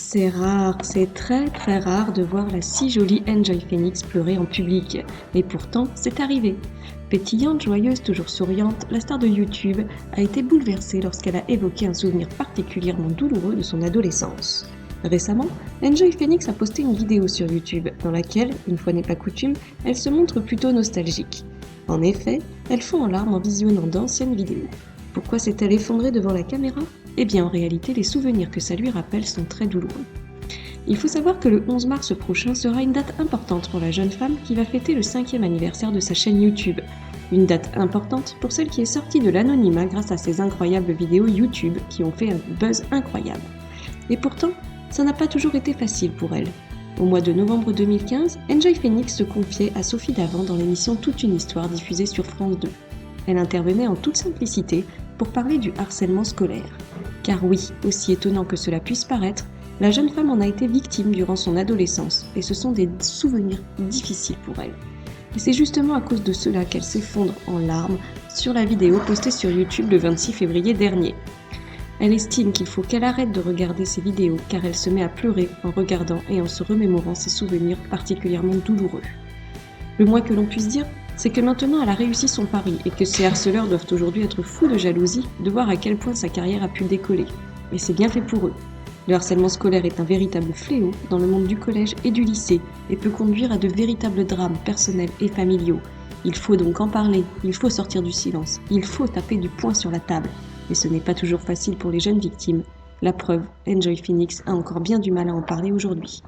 C'est très très rare de voir la si jolie Enjoy Phoenix pleurer en public. Et pourtant, c'est arrivé. Pétillante, joyeuse, toujours souriante, la star de YouTube a été bouleversée lorsqu'elle a évoqué un souvenir particulièrement douloureux de son adolescence. Récemment, Enjoy Phoenix a posté une vidéo sur YouTube dans laquelle, une fois n'est pas coutume, elle se montre plutôt nostalgique. En effet, elle fond en larmes en visionnant d'anciennes vidéos. Pourquoi s'est-elle effondrée devant la caméra ? Eh bien, en réalité, les souvenirs que ça lui rappelle sont très douloureux. Il faut savoir que le 11 mars prochain sera une date importante pour la jeune femme qui va fêter le 5e anniversaire de sa chaîne YouTube. Une date importante pour celle qui est sortie de l'anonymat grâce à ses incroyables vidéos YouTube qui ont fait un buzz incroyable. Et pourtant, ça n'a pas toujours été facile pour elle. Au mois de novembre 2015, Enjoy Phoenix se confiait à Sophie Davant dans l'émission Toute une histoire diffusée sur France 2. Elle intervenait en toute simplicité pour parler du harcèlement scolaire. Car oui, aussi étonnant que cela puisse paraître, la jeune femme en a été victime durant son adolescence et ce sont des souvenirs difficiles pour elle. Et c'est justement à cause de cela qu'elle s'effondre en larmes sur la vidéo postée sur YouTube le 26 février dernier. Elle estime qu'il faut qu'elle arrête de regarder ces vidéos car elle se met à pleurer en regardant et en se remémorant ses souvenirs particulièrement douloureux. Le moins que l'on puisse dire, c'est que maintenant elle a réussi son pari et que ses harceleurs doivent aujourd'hui être fous de jalousie de voir à quel point sa carrière a pu décoller. Mais c'est bien fait pour eux. Le harcèlement scolaire est un véritable fléau dans le monde du collège et du lycée et peut conduire à de véritables drames personnels et familiaux. Il faut donc en parler, il faut sortir du silence, il faut taper du poing sur la table. Mais ce n'est pas toujours facile pour les jeunes victimes. La preuve, Enjoy Phoenix a encore bien du mal à en parler aujourd'hui.